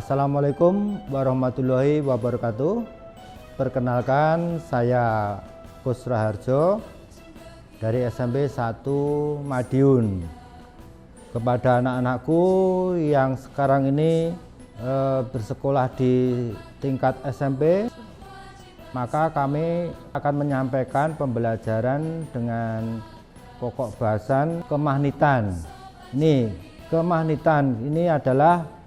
Assalamualaikum warahmatullahi wabarakatuh. Perkenalkan, saya Kus Raharjo dari SMP 1 Madiun. Kepada anak-anakku yang sekarang ini bersekolah di tingkat SMP, maka kami akan menyampaikan pembelajaran dengan pokok bahasan kemagnetan. Kemagnetan ini adalah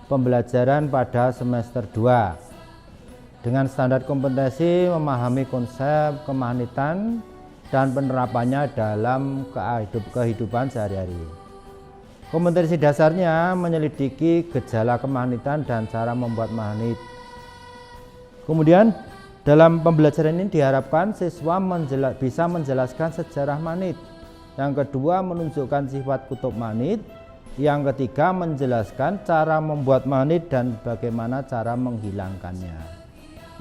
pembelajaran pada semester 2 dengan standar kompetensi memahami konsep kemagnetan dan penerapannya dalam kehidupan sehari-hari. Kompetensi dasarnya menyelidiki gejala kemagnetan dan cara membuat magnet. Kemudian dalam pembelajaran ini diharapkan siswa bisa menjelaskan sejarah magnet. Yang kedua, menunjukkan sifat kutub magnet. Yang ketiga, menjelaskan cara membuat magnet dan bagaimana cara menghilangkannya.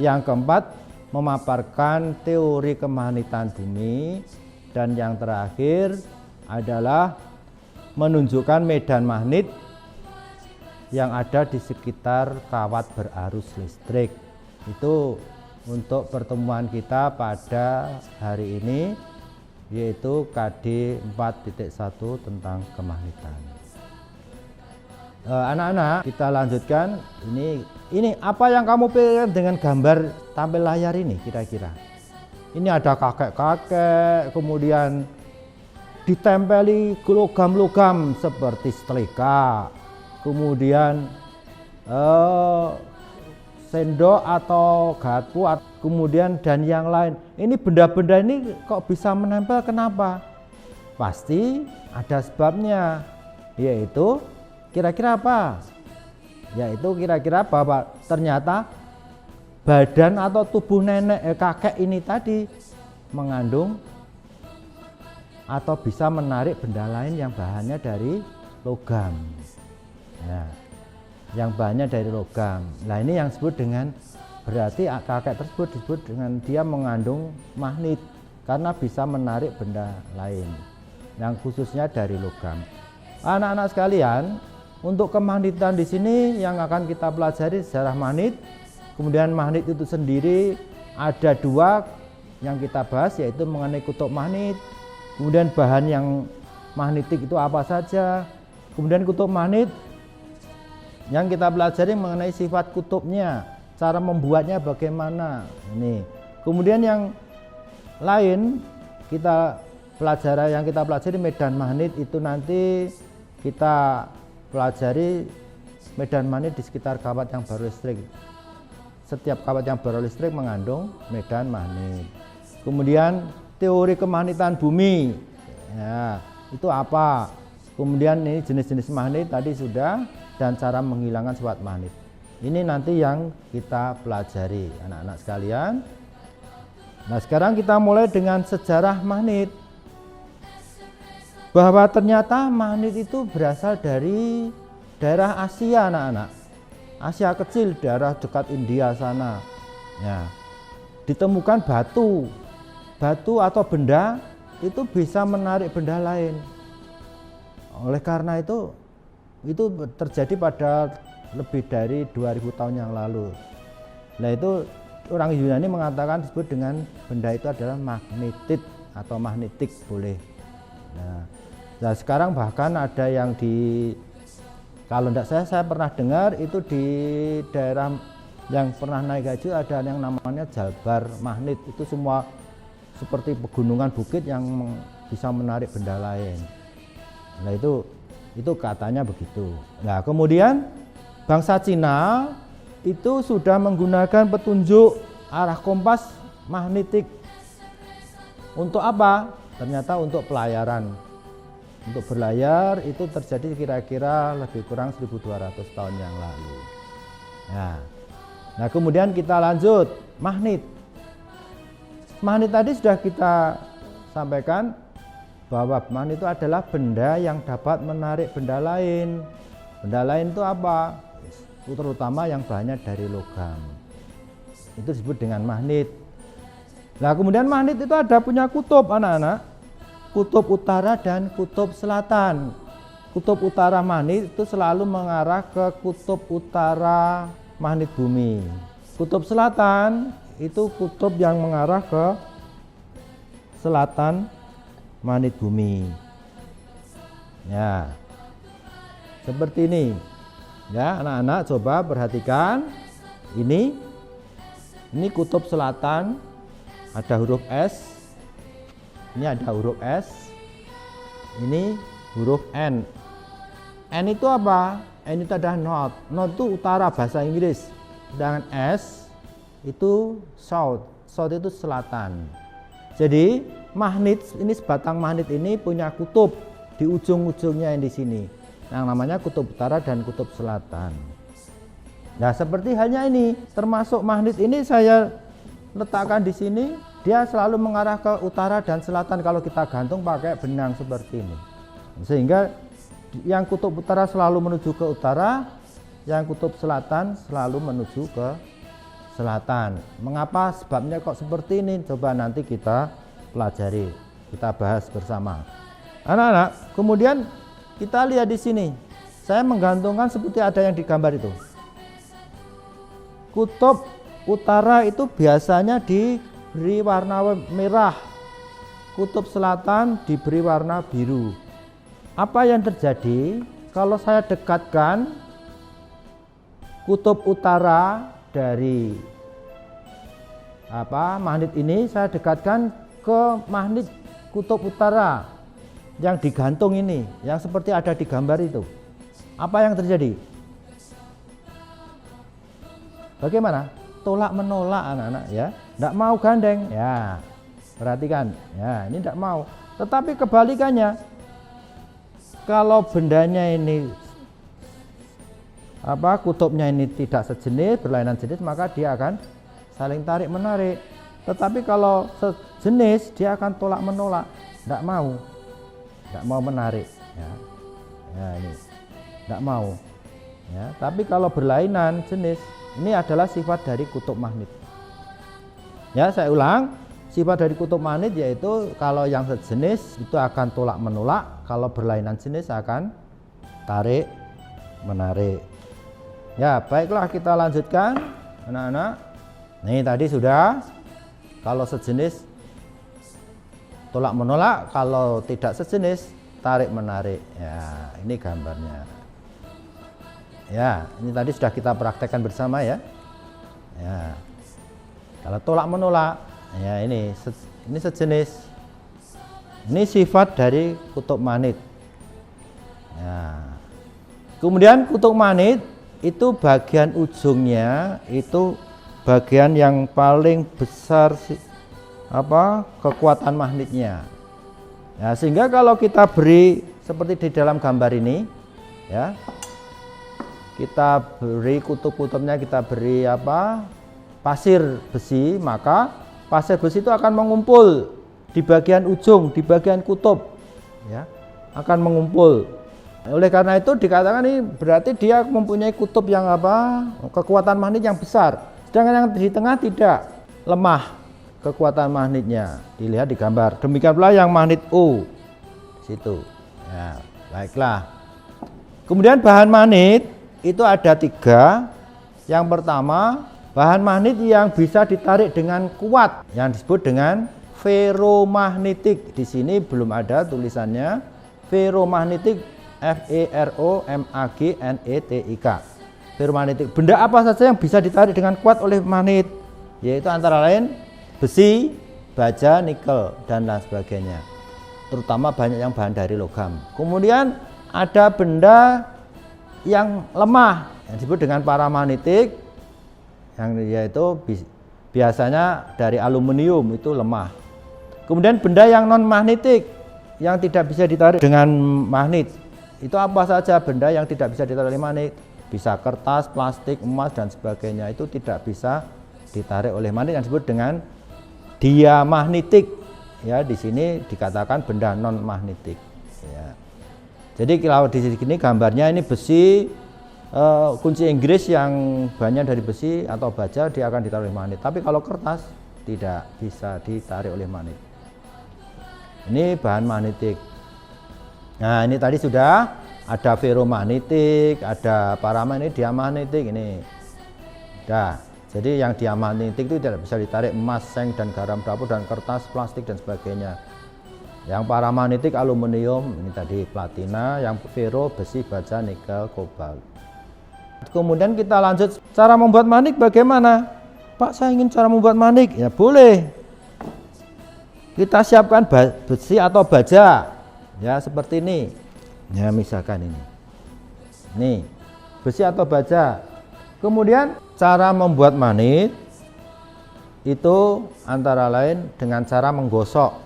Yang keempat, memaparkan teori kemagnetan bumi. Dan yang terakhir adalah menunjukkan medan magnet yang ada di sekitar kawat berarus listrik. Itu untuk pertemuan kita pada hari ini, yaitu KD 4.1 tentang kemagnetan. Anak-anak, kita lanjutkan. Ini apa yang kamu pikirkan dengan gambar tampil layar ini kira-kira? Ini ada kakek-kakek, kemudian ditempeli logam-logam seperti setrika, kemudian sendok atau garpu, kemudian dan yang lain. Ini benda-benda ini kok bisa menempel, kenapa? Pasti ada sebabnya, yaitu kira-kira apa? Yaitu kira-kira bahwa ternyata badan atau tubuh kakek ini tadi mengandung atau bisa menarik benda lain yang bahannya dari logam. Nah, yang bahannya dari logam. Nah, ini yang disebut dengan, berarti kakek tersebut disebut dengan dia mengandung magnet karena bisa menarik benda lain yang khususnya dari logam. Anak-anak sekalian, untuk kemagnetan di sini yang akan kita pelajari sejarah magnet. Kemudian magnet itu sendiri ada dua yang kita bahas, yaitu mengenai kutub magnet. Kemudian bahan yang magnetik itu apa saja. Kemudian kutub magnet yang kita pelajari mengenai sifat kutubnya, cara membuatnya bagaimana. Ini. Kemudian yang lain kita pelajari medan magnet itu nanti kita pelajari medan magnet di sekitar kawat yang berlistrik. Setiap kawat yang berlistrik mengandung medan magnet. Kemudian teori kemagnetan bumi, ya, itu apa? Kemudian ini jenis-jenis magnet tadi sudah, dan cara menghilangkan sifat magnet. Ini nanti yang kita pelajari, anak-anak sekalian. Nah, sekarang kita mulai dengan sejarah magnet. Bahwa ternyata magnet itu berasal dari daerah Asia, anak-anak. Asia kecil, daerah dekat India sana. Ya. Ditemukan batu atau benda itu bisa menarik benda lain. Oleh karena itu terjadi pada lebih dari 2000 tahun yang lalu. Nah, itu orang Yunani mengatakan disebut dengan benda itu adalah magnetit atau magnetik boleh. Nah, sekarang bahkan ada yang kalau tidak saya pernah dengar itu di daerah yang pernah naik haji ada yang namanya Jalbar magnet. Itu semua seperti pegunungan bukit yang bisa menarik benda lain. Nah, itu katanya begitu. Nah, kemudian bangsa Cina itu sudah menggunakan petunjuk arah kompas magnetik. Untuk apa? Ternyata untuk pelayaran. Untuk berlayar itu terjadi kira-kira lebih kurang 1200 tahun yang lalu. Nah, kemudian kita lanjut magnet. Magnet tadi sudah kita sampaikan bahwa magnet itu adalah benda yang dapat menarik benda lain. Benda lain itu apa? Terutama yang bahannya dari logam. Itu disebut dengan magnet. Nah, kemudian magnet itu ada punya kutub, anak-anak. Kutub utara dan kutub selatan. kutub utara magnet itu selalu mengarah ke kutub utara magnet bumi. Kutub selatan itu kutub yang mengarah ke selatan magnet bumi. Ya, seperti ini. Ya, anak-anak coba perhatikan. Ini kutub selatan, ada huruf S. Ini ada huruf S. Ini huruf N. N itu apa? N itu adalah north. North itu utara bahasa Inggris. Sedangkan S itu south. South itu selatan. Jadi magnet ini, sebatang magnet ini punya kutub di ujung-ujungnya yang di sini. Yang namanya kutub utara dan kutub selatan. Nah, seperti halnya ini, termasuk magnet ini saya letakkan di sini, dia selalu mengarah ke utara dan selatan kalau kita gantung pakai benang seperti ini. Sehingga yang kutub utara selalu menuju ke utara, yang kutub selatan selalu menuju ke selatan. Mengapa? Sebabnya kok seperti ini? Coba nanti kita pelajari, kita bahas bersama. Anak-anak, kemudian kita lihat di sini. Saya menggantungkan seperti ada yang digambar itu. Kutub utara itu biasanya diberi warna merah, kutub selatan diberi warna biru. Apa yang terjadi kalau saya dekatkan kutub utara dari magnet ini, saya dekatkan ke magnet kutub utara yang digantung ini, yang seperti ada di gambar itu. Apa yang terjadi? Bagaimana? Tolak menolak anak-anak ya. Tidak mau gandeng ya. Perhatikan ya, ini tidak mau. Tetapi kebalikannya, kalau bendanya ini kutubnya ini tidak sejenis, berlainan jenis, maka dia akan saling tarik menarik. Tetapi kalau sejenis, dia akan tolak menolak, tidak mau menarik ya. Ya, ini tidak mau ya. Tapi kalau berlainan jenis, ini adalah sifat dari kutub magnet. Ya, saya ulang, sifat dari kutub magnet yaitu kalau yang sejenis itu akan tolak menolak, kalau berlainan jenis akan tarik menarik. Ya, baiklah kita lanjutkan anak-anak. Nih tadi sudah, kalau sejenis tolak menolak, kalau tidak sejenis tarik menarik. Ya, ini gambarnya. Ya, ini tadi sudah kita praktekkan bersama ya. Ya, kalau tolak menolak, ya ini sejenis. Ini sifat dari kutub magnet. Ya. Kemudian kutub magnet itu bagian ujungnya itu bagian yang paling besar kekuatan magnetnya. Ya, sehingga kalau kita beri seperti di dalam gambar ini, ya. Kita beri kutub-kutubnya, kita beri pasir besi, maka pasir besi itu akan mengumpul di bagian ujung, di bagian kutub ya, akan mengumpul. Oleh karena itu dikatakan ini berarti dia mempunyai kutub yang kekuatan magnet yang besar, sedangkan yang di tengah tidak, lemah kekuatan magnetnya. Dilihat di gambar. Demikian pula yang magnet O situ ya. Baiklah, kemudian bahan magnet itu ada 3. Yang pertama, bahan magnet yang bisa ditarik dengan kuat yang disebut dengan ferromagnetik. Di sini belum ada tulisannya. Ferromagnetik, F-E-R-O-M-A-G-N-E-T-I-K. Ferromagnetik. Benda apa saja yang bisa ditarik dengan kuat oleh magnet, yaitu antara lain besi, baja, nikel dan lain sebagainya. Terutama banyak yang bahan dari logam. Kemudian ada benda yang lemah yang disebut dengan paramagnetik, yang yaitu biasanya dari aluminium, itu lemah. Kemudian benda yang non magnetik yang tidak bisa ditarik dengan magnet, itu apa saja benda yang tidak bisa ditarik oleh magnet? Bisa kertas, plastik, emas dan sebagainya, itu tidak bisa ditarik oleh magnet yang disebut dengan diamagnetik. Ya, di sini dikatakan benda non magnetik. Ya. Jadi kalau di sini gambarnya ini besi, kunci Inggris yang bahannya dari besi atau baja, dia akan ditarik oleh magnet. Tapi kalau kertas tidak bisa ditarik oleh magnet. Ini bahan magnetik. Nah, ini tadi sudah ada ferromagnetik, ada paramagnetik, diamagnetik ini. Nah, jadi yang diamagnetik itu tidak bisa ditarik emas, seng dan garam dapur dan kertas, plastik dan sebagainya. Yang paramagnetik aluminium, ini tadi platina, yang ferro besi, baja, nikel, kobalt. Kemudian kita lanjut cara membuat magnet bagaimana? Pak, saya ingin cara membuat magnet. Ya boleh. Kita siapkan besi atau baja. Ya seperti ini. Ya misalkan ini. Nih, besi atau baja. Kemudian cara membuat magnet itu antara lain dengan cara menggosok.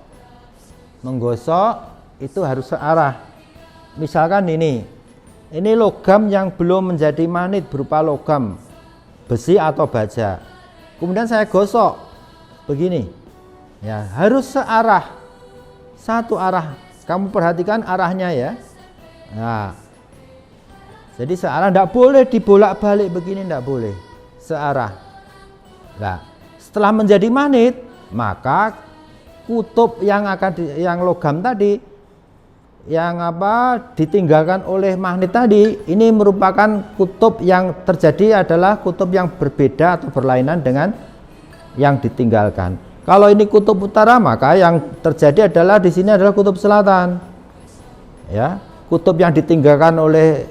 Menggosok itu harus searah. Misalkan ini logam yang belum menjadi magnet berupa logam besi atau baja. Kemudian saya gosok begini. Ya, harus searah. Satu arah. Kamu perhatikan arahnya ya. Nah, jadi searah, tidak boleh dibolak-balik begini, tidak boleh. Searah. Nah, setelah menjadi magnet, maka kutub yang logam tadi, yang ditinggalkan oleh magnet tadi, ini merupakan kutub yang terjadi adalah kutub yang berbeda atau berlainan dengan yang ditinggalkan. Kalau ini kutub utara, maka yang terjadi adalah di sini adalah kutub selatan. Ya, kutub yang ditinggalkan oleh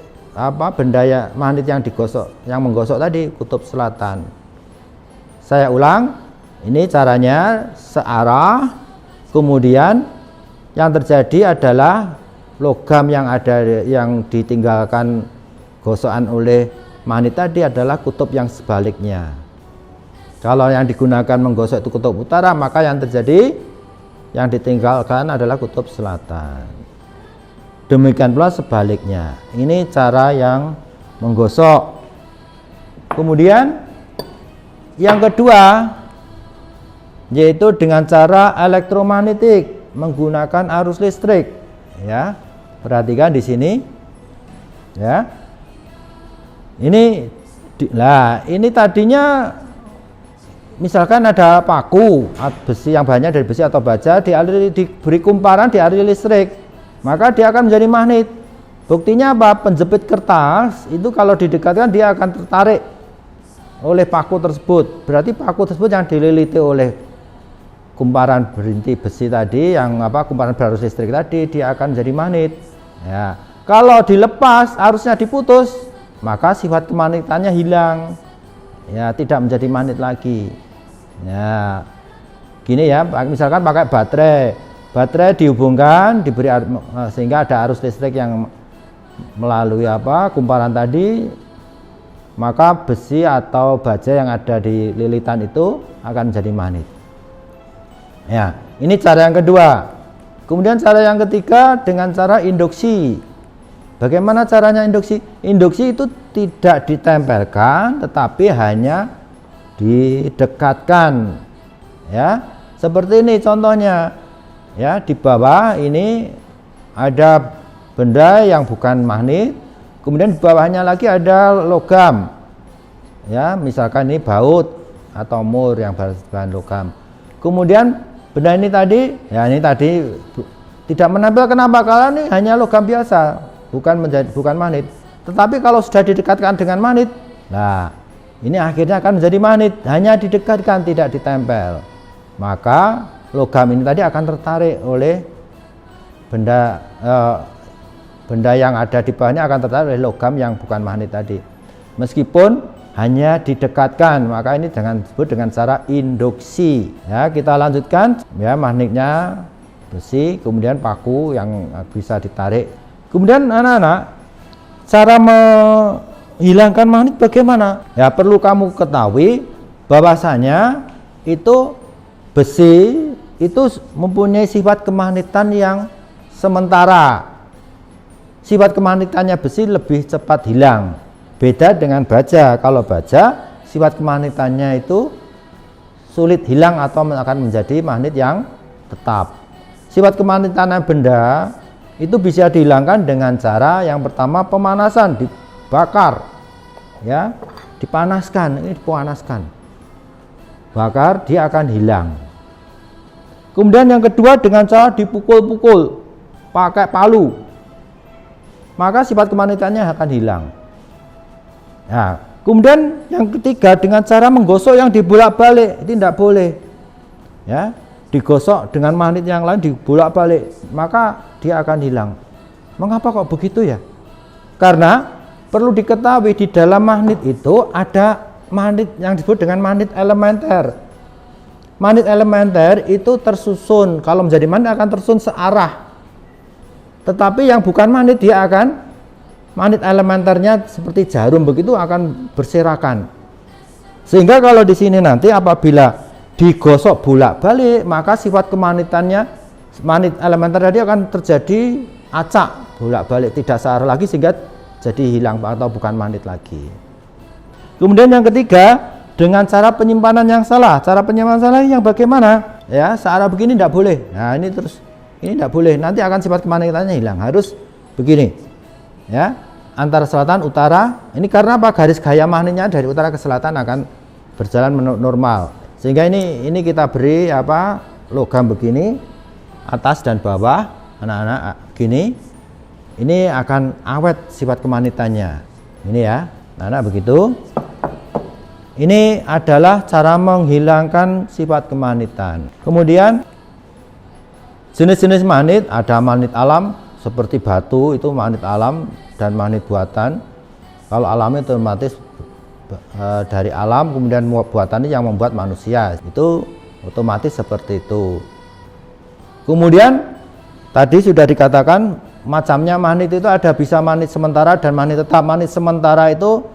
benda magnet yang digosok, yang menggosok tadi kutub selatan. Saya ulang, ini caranya searah, kemudian yang terjadi adalah logam yang ditinggalkan gosokan oleh magnet tadi adalah kutub yang sebaliknya. Kalau yang digunakan menggosok itu kutub utara, maka yang terjadi yang ditinggalkan adalah kutub selatan. Demikian pula sebaliknya. Ini cara yang menggosok. Kemudian yang kedua yaitu dengan cara elektromagnetik menggunakan arus listrik. Ya, perhatikan di sini. Ya, ini tadinya misalkan ada paku besi yang banyak dari besi atau baja, diberi kumparan, dialiri listrik. Maka dia akan menjadi magnet. Buktinya apa? Penjepit kertas itu kalau didekatkan dia akan tertarik oleh paku tersebut. Berarti paku tersebut yang dililiti oleh kumparan berinti besi tadi, yang kumparan berarus listrik tadi, dia akan menjadi magnet. Ya. Kalau dilepas, arusnya diputus, maka sifat kemagnetannya hilang. Ya, tidak menjadi magnet lagi. Ya. Gini ya, misalkan pakai baterai dihubungkan, diberi sehingga ada arus listrik yang melalui kumparan tadi, maka besi atau baja yang ada di lilitan itu akan menjadi magnet. Ya, ini cara yang kedua. Kemudian cara yang ketiga dengan cara induksi. Bagaimana caranya induksi? Induksi itu tidak ditempelkan, tetapi hanya didekatkan. Ya, seperti ini contohnya. Ya, di bawah ini ada benda yang bukan magnet, kemudian di bawahnya lagi ada logam. Ya, misalkan ini baut atau mur yang berbahan logam. Kemudian benda ini tadi tidak menempel. Kenapa? Karena ini hanya logam biasa, bukan magnet. Tetapi kalau sudah didekatkan dengan magnet, nah ini akhirnya akan menjadi magnet, hanya didekatkan, tidak ditempel. Maka logam ini tadi akan tertarik oleh benda yang ada di bawahnya, akan tertarik oleh logam yang bukan magnet tadi. Meskipun hanya didekatkan, maka ini disebut dengan cara induksi. Ya, kita lanjutkan. Ya, magnetnya besi, kemudian paku yang bisa ditarik. Kemudian anak-anak, cara menghilangkan magnet bagaimana? Ya, perlu kamu ketahui bahwasanya itu besi itu mempunyai sifat kemagnetan yang sementara. Sifat kemagnetannya besi lebih cepat hilang. Beda dengan baja. Kalau baja, sifat kemagnetannya itu sulit hilang atau akan menjadi magnet yang tetap. Sifat kemagnetan benda itu bisa dihilangkan dengan cara yang pertama pemanasan, dibakar. Ya, dipanaskan, ini dipanaskan. Bakar, dia akan hilang. Kemudian yang kedua dengan cara dipukul-pukul pakai palu. maka sifat kemagnetannya akan hilang. Nah, kemudian yang ketiga dengan cara menggosok yang dibolak-balik, itu tidak boleh. Ya, digosok dengan magnet yang lain dibolak-balik, maka dia akan hilang. Mengapa kok begitu ya? Karena perlu diketahui di dalam magnet itu ada magnet yang disebut dengan magnet elementer. Magnet elementer itu tersusun, kalau menjadi magnet akan tersusun searah. Tetapi yang bukan magnet dia akan magnet elementernya seperti jarum begitu akan berserakan. Sehingga kalau di sini nanti apabila digosok bolak-balik, maka sifat kemagnetannya magnet elementer tadi akan terjadi acak bolak-balik, tidak searah lagi sehingga jadi hilang atau bukan magnet lagi. Kemudian yang ketiga dengan cara penyimpanan yang salah. Cara penyimpanan salah yang bagaimana? Ya, searah begini tidak boleh. Nah, ini terus ini tidak boleh. Nanti akan sifat kemagnetannya hilang. Harus begini. Ya, antara selatan utara. Ini karena apa? Garis gaya magnetnya dari utara ke selatan akan berjalan normal. Sehingga ini kita beri apa? Logam begini, atas dan bawah, anak-anak gini. Ini akan awet sifat kemagnetannya. Ini ya, anak-anak begitu. Ini adalah cara menghilangkan sifat kemagnetan. Kemudian jenis-jenis magnet, ada magnet alam seperti batu itu magnet alam dan magnet buatan. Kalau alam itu otomatis dari alam, kemudian buatan yang membuat manusia, itu otomatis seperti itu. Kemudian tadi sudah dikatakan macamnya magnet itu ada bisa magnet sementara dan magnet tetap. Magnet sementara itu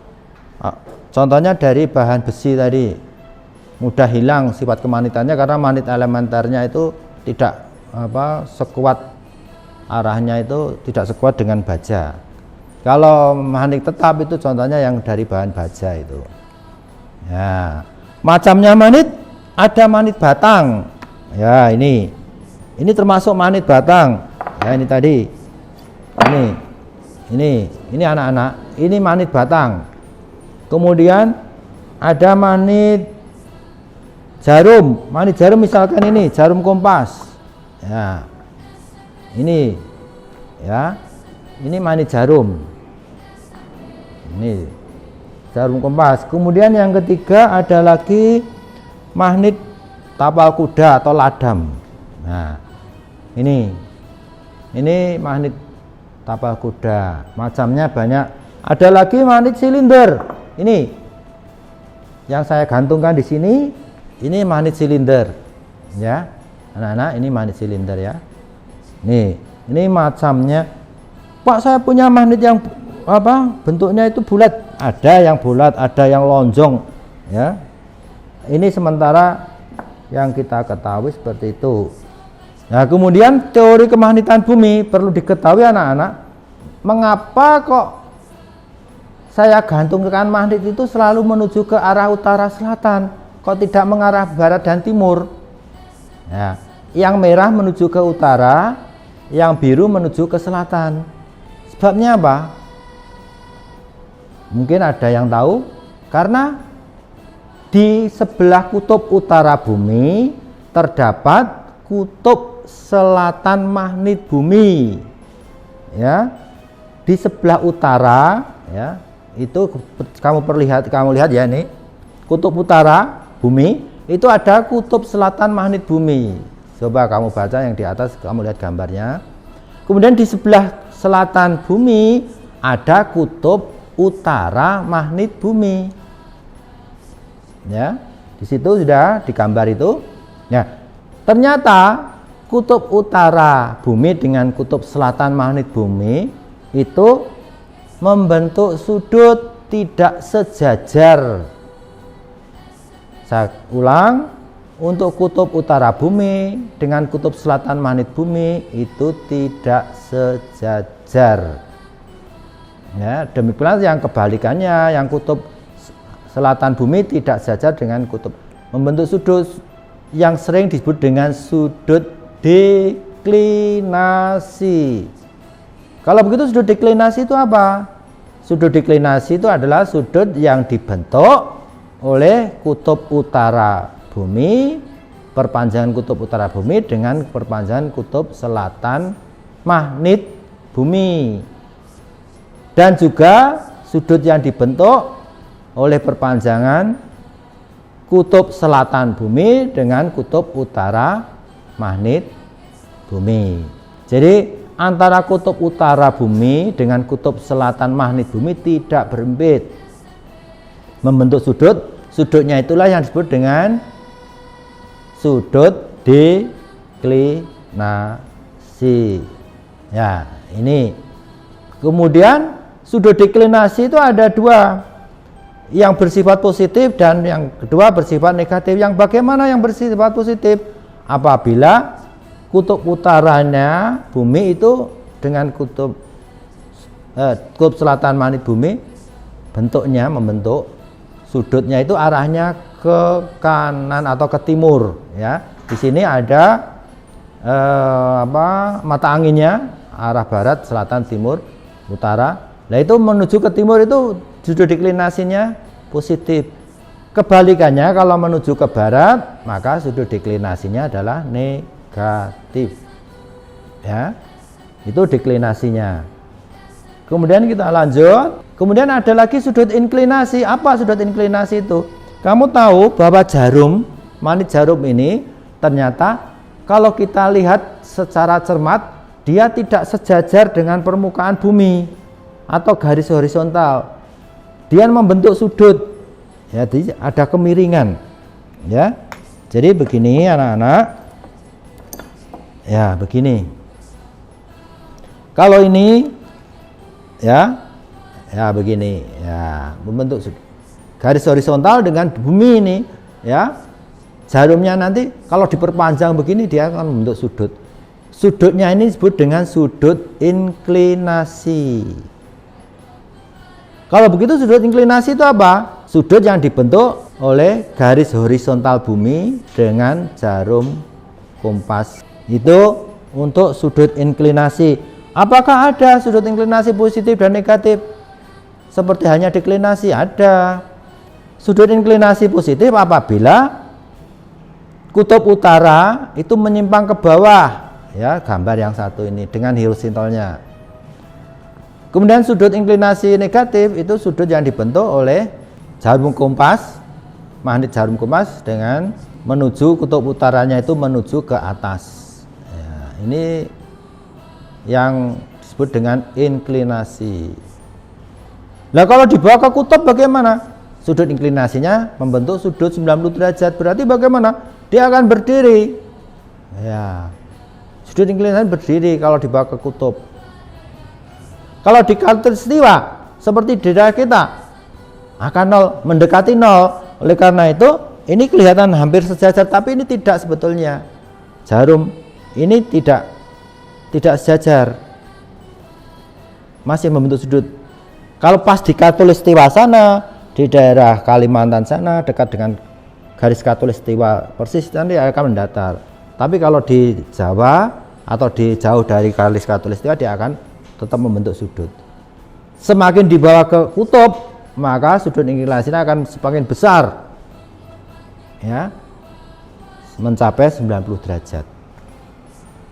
contohnya dari bahan besi tadi, mudah hilang sifat kemagnetannya karena magnet elementernya itu tidak sekuat, arahnya itu tidak sekuat dengan baja. Kalau magnet tetap itu contohnya yang dari bahan baja itu. Ya, macamnya magnet ada magnet batang. Ya, ini termasuk magnet batang. Ya, ini tadi. Ini anak-anak, ini magnet batang. Kemudian ada magnet jarum. Magnet jarum misalkan ini jarum kompas. Ya. Ini ya. Ini magnet jarum. Ini jarum kompas. Kemudian yang ketiga ada lagi magnet tapal kuda atau ladam. Nah, ini magnet tapal kuda, macamnya banyak. Ada lagi magnet silinder. Ini yang saya gantungkan di sini. Ini magnet silinder, ya, anak-anak. Ini magnet silinder ya. Ini macamnya. Pak, saya punya magnet yang bentuknya itu bulat. Ada yang bulat, ada yang lonjong, ya. Ini sementara yang kita ketahui seperti itu. Nah, kemudian teori kemagnetan bumi perlu diketahui anak-anak. Mengapa kok saya gantungkan magnet itu selalu menuju ke arah utara selatan, kok tidak mengarah barat dan timur? Ya, yang merah menuju ke utara, yang biru menuju ke selatan. Sebabnya apa? Mungkin ada yang tahu? Karena di sebelah kutub utara bumi terdapat kutub selatan magnet bumi, ya. Di sebelah utara, ya, itu kamu lihat ya, ini kutub utara bumi itu ada kutub selatan magnet bumi. Coba kamu baca yang di atas, kamu lihat gambarnya. Kemudian di sebelah selatan bumi ada kutub utara magnet bumi, ya. Di situ sudah digambar itu. Ya, ternyata kutub utara bumi dengan kutub selatan magnet bumi itu membentuk sudut tidak sejajar. Saya ulang, untuk kutub utara bumi dengan kutub selatan magnet bumi itu tidak sejajar. Ya, demikian yang kebalikannya, yang kutub selatan bumi tidak sejajar dengan kutub, membentuk sudut yang sering disebut dengan sudut deklinasi. Kalau begitu sudut deklinasi itu apa? Sudut deklinasi itu adalah sudut yang dibentuk oleh kutub utara bumi, perpanjangan kutub utara bumi dengan perpanjangan kutub selatan magnet bumi. dan juga sudut yang dibentuk oleh perpanjangan kutub selatan bumi dengan kutub utara magnet bumi. Jadi antara kutub utara bumi dengan kutub selatan magnet bumi tidak berempit, membentuk sudut. Sudutnya itulah yang disebut dengan sudut deklinasi. Ya, ini. Kemudian sudut deklinasi itu ada dua, yang bersifat positif dan yang kedua bersifat negatif. Yang bagaimana yang bersifat positif? Apabila kutub utaranya bumi itu dengan kutub selatan magnet bumi bentuknya membentuk sudutnya itu arahnya ke kanan atau ke timur, ya. Di sini ada mata anginnya arah barat, selatan, timur, utara. Nah, itu menuju ke timur itu sudut deklinasinya positif. Kebalikannya kalau menuju ke barat, maka sudut deklinasinya adalah negatif. Ya. Itu deklinasinya. Kemudian kita lanjut. Kemudian ada lagi sudut inklinasi. Apa sudut inklinasi itu? Kamu tahu bahwa jarum, magnet jarum ini ternyata kalau kita lihat secara cermat, dia tidak sejajar dengan permukaan bumi atau garis horizontal. Dia membentuk sudut. Ya, jadi ada kemiringan. Ya. Jadi begini anak-anak. Ya, begini. Kalau ini ya begini, ya, membentuk garis horizontal dengan bumi ini, ya. Jarumnya nanti kalau diperpanjang begini dia akan membentuk sudut. Sudutnya ini disebut dengan sudut inklinasi. Kalau begitu sudut inklinasi itu apa? Sudut yang dibentuk oleh garis horizontal bumi dengan jarum kompas. Itu untuk sudut inklinasi. Apakah ada sudut inklinasi positif dan negatif? Seperti hanya deklinasi, ada. Sudut inklinasi positif apabila kutub utara itu menyimpang ke bawah, ya, gambar yang satu ini dengan horizontalnya. Kemudian sudut inklinasi negatif itu sudut yang dibentuk oleh jarum kompas, magnet jarum kompas dengan menuju kutub utaranya itu menuju ke atas. Ya, ini yang disebut dengan inklinasi. Nah, kalau dibawa ke kutub bagaimana? Sudut inklinasinya membentuk sudut 90 derajat. Berarti bagaimana? Dia akan berdiri. Ya. Sudut inklinasi berdiri kalau dibawa ke kutub. Kalau di khatulistiwa seperti di daerah kita akan nol, mendekati nol. Oleh karena itu, ini kelihatan hampir sejajar, tapi ini tidak sebetulnya. Jarum ini tidak sejajar. Masih membentuk sudut. Kalau pas di khatulistiwa sana, di daerah Kalimantan sana dekat dengan garis khatulistiwa persis nanti akan mendatar. Tapi kalau di Jawa atau di jauh dari garis khatulistiwa dia akan tetap membentuk sudut. Semakin dibawa ke kutub, maka sudut inklinasinya akan semakin besar. Ya. Mencapai 90 derajat.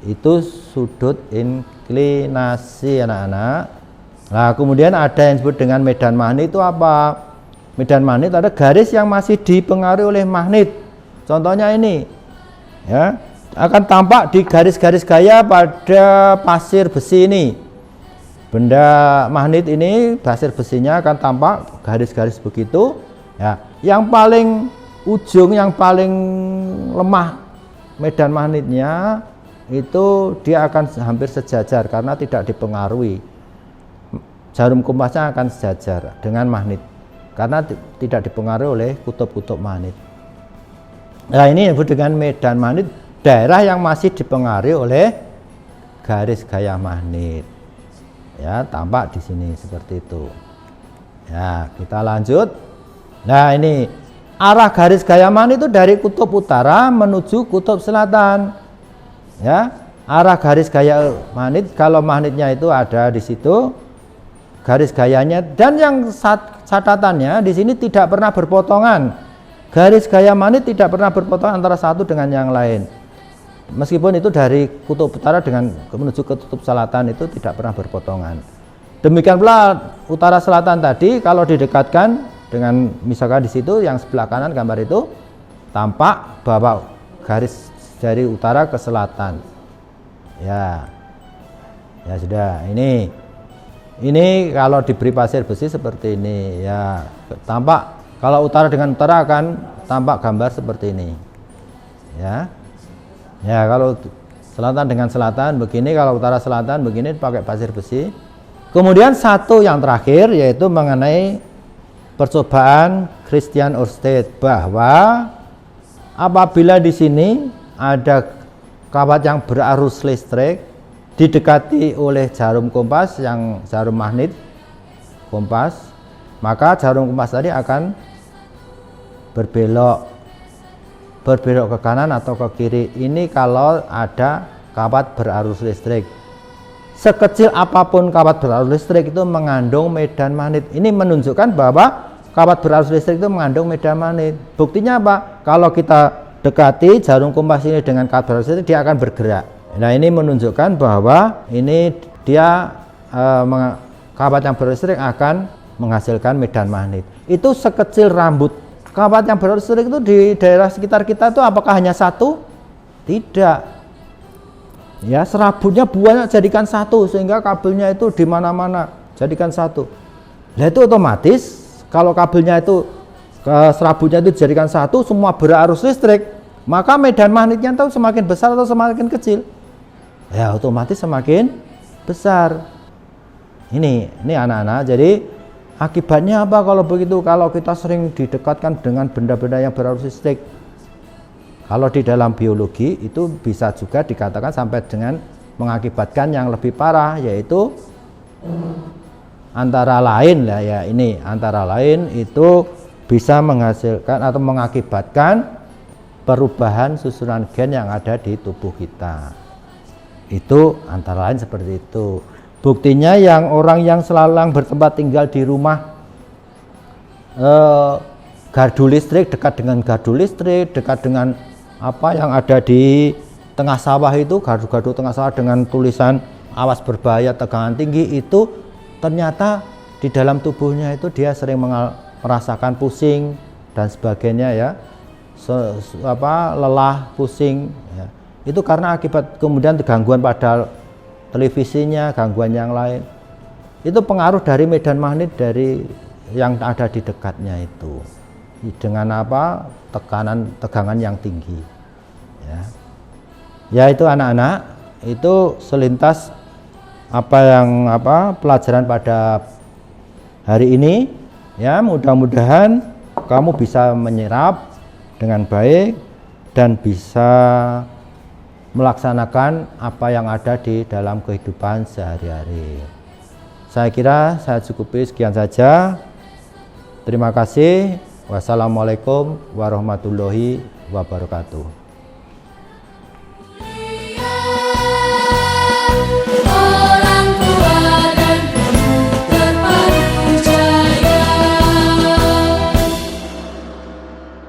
Itu sudut inklinasi anak-anak. Nah, kemudian ada yang disebut dengan medan magnet. Itu apa? Medan magnet ada garis yang masih dipengaruhi oleh magnet. Contohnya ini, ya, akan tampak di garis-garis gaya pada pasir besi ini. Benda magnet ini, pasir besinya akan tampak garis-garis begitu. Ya, yang paling ujung, yang paling lemah medan magnetnya itu dia akan hampir sejajar karena tidak dipengaruhi. Jarum kompasnya akan sejajar dengan magnet karena tidak dipengaruhi oleh kutub-kutub magnet. Nah, ini disebut dengan medan magnet, daerah yang masih dipengaruhi oleh garis gaya magnet. Ya, tampak di sini seperti itu. Ya, kita lanjut. Nah, ini arah garis gaya magnet itu dari kutub utara menuju kutub selatan. Ya, arah garis gaya magnet, kalau magnetnya itu ada di situ, garis gayanya, dan yang catatannya di sini tidak pernah berpotongan. Garis gaya magnet tidak pernah berpotongan antara satu dengan yang lain. Meskipun itu dari kutub utara dengan menuju ke kutub selatan itu tidak pernah berpotongan. Demikian pula utara selatan tadi, kalau didekatkan dengan misalkan di situ yang sebelah kanan gambar itu tampak bahwa garis dari utara ke selatan. Ya, ya sudah. Ini kalau diberi pasir besi seperti ini, ya tampak. Kalau utara dengan utara akan tampak gambar seperti ini. Ya, ya kalau selatan dengan selatan begini, kalau utara selatan begini pakai pasir besi. Kemudian satu yang terakhir yaitu mengenai percobaan Christian Ørsted, bahwa apabila di sini ada kawat yang berarus listrik didekati oleh jarum kompas yang jarum magnet kompas, maka jarum kompas tadi akan berbelok ke kanan atau ke kiri. Ini kalau ada kawat berarus listrik. Sekecil apapun kawat berarus listrik itu mengandung medan magnet. Ini menunjukkan bahwa kawat berarus listrik itu mengandung medan magnet. Buktinya apa? Kalau kita dekati jarum kompas ini dengan kawat berarus listrik, dia akan bergerak. Nah, ini menunjukkan bahwa ini dia kawat yang berarus listrik akan menghasilkan medan magnet. Itu sekecil rambut. Kawat yang berarus listrik itu di daerah sekitar kita itu apakah hanya satu? Tidak. Ya, serabutnya banyak, jadikan satu, sehingga kabelnya itu di mana-mana jadikan satu. Nah, itu otomatis kalau kabelnya itu serabutnya itu dijadikan satu, semua berarus listrik, maka medan magnetnya itu semakin besar atau semakin kecil? Ya, otomatis semakin besar. Ini anak-anak. Jadi akibatnya apa kalau begitu? Kalau kita sering didekatkan dengan benda-benda yang berarus listrik, kalau di dalam biologi itu bisa juga dikatakan sampai dengan mengakibatkan yang lebih parah, yaitu antara lain antara lain itu bisa menghasilkan atau mengakibatkan perubahan susunan gen yang ada di tubuh kita. Itu antara lain seperti itu. Buktinya yang orang yang selalu bertempat tinggal di rumah gardu listrik, dekat dengan gardu listrik, dekat dengan apa yang ada di tengah sawah itu, gardu-gardu tengah sawah dengan tulisan awas berbahaya tegangan tinggi, itu ternyata di dalam tubuhnya itu dia sering merasakan pusing dan sebagainya, ya, lelah, pusing, ya. Itu karena akibat kemudian gangguan pada televisinya, gangguan yang lain. Itu pengaruh dari medan magnet dari yang ada di dekatnya itu, dengan apa, tegangan yang tinggi, ya itu anak-anak, itu selintas pelajaran pada hari ini, ya. Mudah-mudahan kamu bisa menyerap dengan baik dan bisa melaksanakan apa yang ada di dalam kehidupan sehari-hari. Saya kira saya cukupi sekian saja. Terima kasih. Wassalamualaikum warahmatullahi wabarakatuh.